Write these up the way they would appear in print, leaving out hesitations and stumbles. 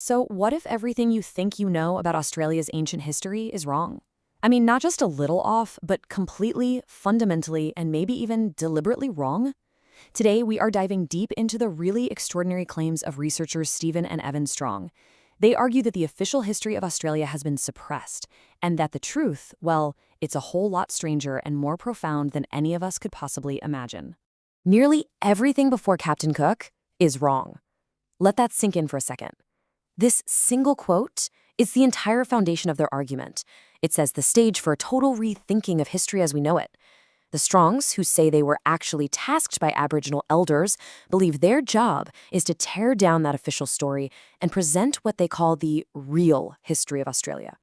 So, what if everything you think you know about Australia's ancient history is wrong? I mean, not just a little off, but completely, fundamentally, and maybe even deliberately wrong? Today, we are diving deep into the really extraordinary claims of researchers Stephen and Evan Strong. They argue that the official history of Australia has been suppressed, and that the truth, well, it's a whole lot stranger and more profound than any of us could possibly imagine. Nearly everything before Captain Cook is wrong. Let that sink in for a second. This single quote is the entire foundation of their argument. It says the stage for a total rethinking of history as we know it. The Strongs, who say they were actually tasked by Aboriginal elders, believe their job is to tear down that official story and present what they call the real history of Australia.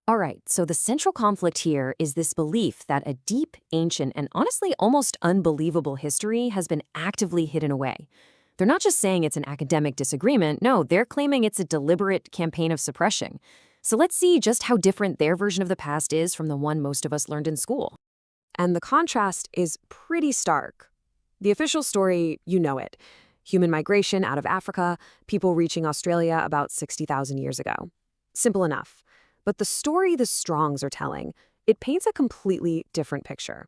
All right, so the central conflict here is this belief that a deep, ancient, and honestly almost unbelievable history has been actively hidden away. They're not just saying it's an academic disagreement, no, they're claiming it's a deliberate campaign of suppression. So let's see just how different their version of the past is from the one most of us learned in school. And the contrast is pretty stark. The official story, you know it. Human migration out of Africa, people reaching Australia about 60,000 years ago. Simple enough. But the story the Strongs are telling, it paints a completely different picture.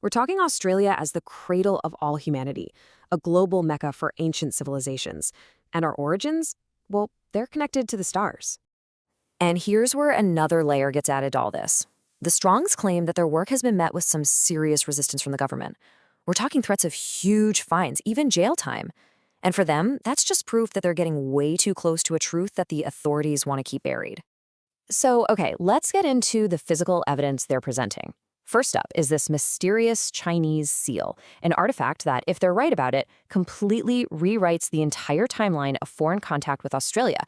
We're talking Australia as the cradle of all humanity, a global mecca for ancient civilizations. And our origins? Well, they're connected to the stars. And here's where another layer gets added to all this. The Strongs claim that their work has been met with some serious resistance from the government. We're talking threats of huge fines, even jail time. And for them, that's just proof that they're getting way too close to a truth that the authorities want to keep buried. So, okay, let's get into the physical evidence they're presenting. First up is this mysterious Chinese seal, an artifact that, if they're right about it, completely rewrites the entire timeline of foreign contact with Australia.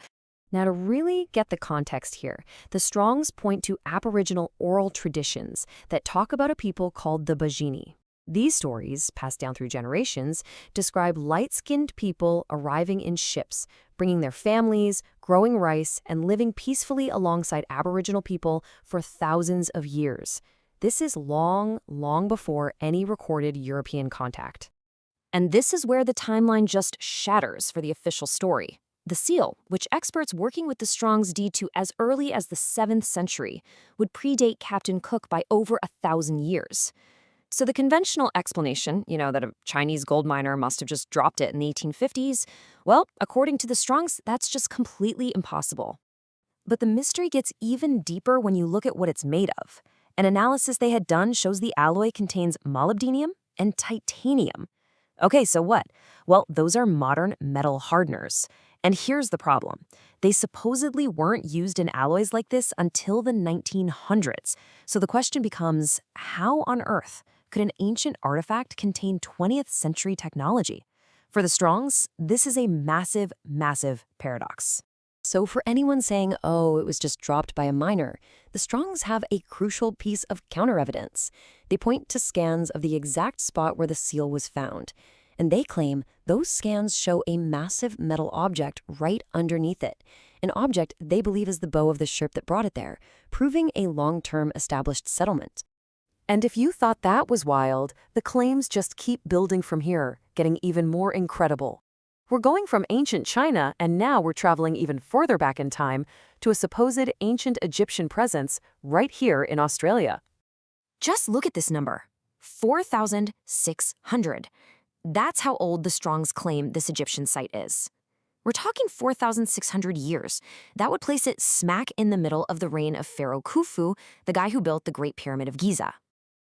Now, to really get the context here, the Strongs point to Aboriginal oral traditions that talk about a people called the Bajini. These stories, passed down through generations, describe light-skinned people arriving in ships, bringing their families, growing rice, and living peacefully alongside Aboriginal people for thousands of years. This is long, long before any recorded European contact. And this is where the timeline just shatters for the official story. The seal, which experts working with the Strongs deed to as early as the 7th century, would predate Captain Cook by over 1,000 years. So the conventional explanation, that a Chinese gold miner must have just dropped it in the 1850s, well, according to the Strongs, that's just completely impossible. But the mystery gets even deeper when you look at what it's made of. An analysis they had done shows the alloy contains molybdenum and titanium. Okay, so what? Well, those are modern metal hardeners. And here's the problem. They supposedly weren't used in alloys like this until the 1900s. So the question becomes, how on earth could an ancient artifact contain 20th century technology? For the Strongs, this is a massive, massive paradox. So for anyone saying, oh, it was just dropped by a miner, the Strongs have a crucial piece of counter-evidence. They point to scans of the exact spot where the seal was found, and they claim those scans show a massive metal object right underneath it, an object they believe is the bow of the ship that brought it there, proving a long-term established settlement. And if you thought that was wild, the claims just keep building from here, getting even more incredible. We're going from ancient China, and now we're traveling even further back in time to a supposed ancient Egyptian presence right here in Australia. Just look at this number, 4,600. That's how old the Strongs claim this Egyptian site is. We're talking 4,600 years. That would place it smack in the middle of the reign of Pharaoh Khufu, the guy who built the Great Pyramid of Giza.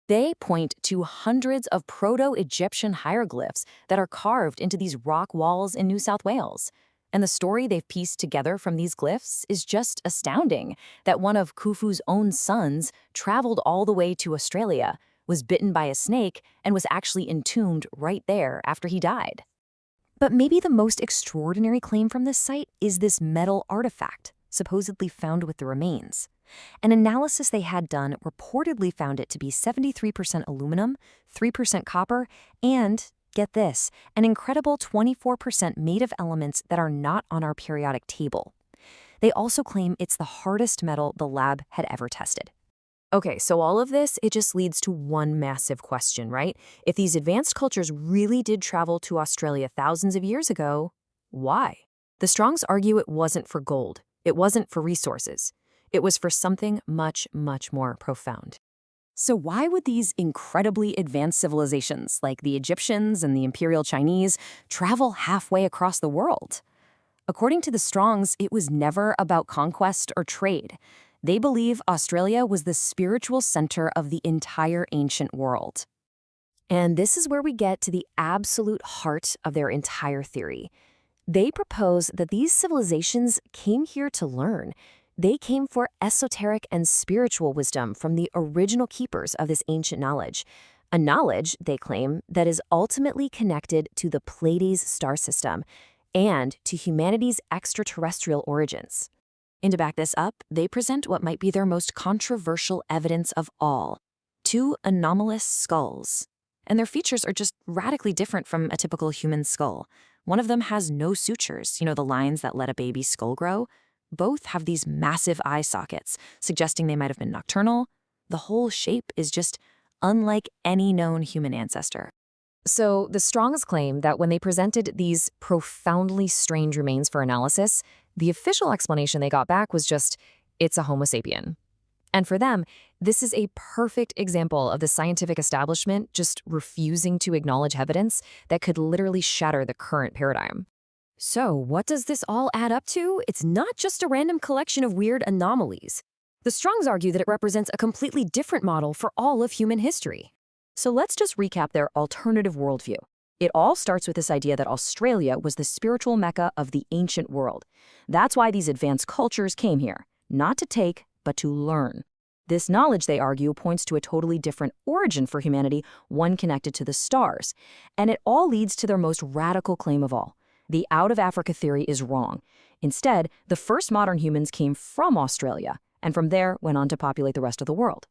They point to hundreds of Proto-Egyptian hieroglyphs that are carved into these rock walls in New South Wales. And the story they've pieced together from these glyphs is just astounding, that one of Khufu's own sons traveled all the way to Australia, was bitten by a snake, and was actually entombed right there after he died. But maybe the most extraordinary claim from this site is this metal artifact, supposedly found with the remains. An analysis they had done reportedly found it to be 73% aluminum, 3% copper, and, get this, an incredible 24% made of elements that are not on our periodic table. They also claim it's the hardest metal the lab had ever tested. Okay, so all of this, it just leads to one massive question, right? If these advanced cultures really did travel to Australia thousands of years ago, why? The Strongs argue it wasn't for gold. It wasn't for resources. It was for something much, much more profound. So why would these incredibly advanced civilizations, like the Egyptians and the Imperial Chinese, travel halfway across the world? According to the Strongs, it was never about conquest or trade. They believe Australia was the spiritual center of the entire ancient world. And this is where we get to the absolute heart of their entire theory. They propose that these civilizations came here to learn. They came for esoteric and spiritual wisdom from the original keepers of this ancient knowledge. A knowledge, they claim, that is ultimately connected to the Pleiades star system and to humanity's extraterrestrial origins. And to back this up, they present what might be their most controversial evidence of all: two anomalous skulls. And their features are just radically different from a typical human skull. One of them has no sutures, the lines that let a baby's skull grow. Both have these massive eye sockets, suggesting they might have been nocturnal. The whole shape is just unlike any known human ancestor. So the Strongs claim that when they presented these profoundly strange remains for analysis, the official explanation they got back was just, it's a Homo sapien. And for them, this is a perfect example of the scientific establishment just refusing to acknowledge evidence that could literally shatter the current paradigm. So what does this all add up to? It's not just a random collection of weird anomalies. The Strongs argue that it represents a completely different model for all of human history. So let's just recap their alternative worldview. It all starts with this idea that Australia was the spiritual mecca of the ancient world. That's why these advanced cultures came here, not to take, but to learn. This knowledge, they argue, points to a totally different origin for humanity, one connected to the stars. And it all leads to their most radical claim of all. The out-of-Africa theory is wrong. Instead, the first modern humans came from Australia, and from there went on to populate the rest of the world.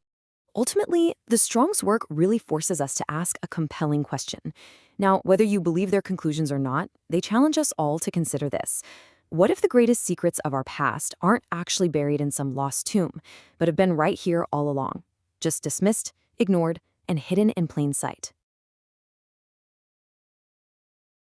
Ultimately, the Strongs' work really forces us to ask a compelling question. Now, whether you believe their conclusions or not, they challenge us all to consider this. What if the greatest secrets of our past aren't actually buried in some lost tomb, but have been right here all along, just dismissed, ignored, and hidden in plain sight?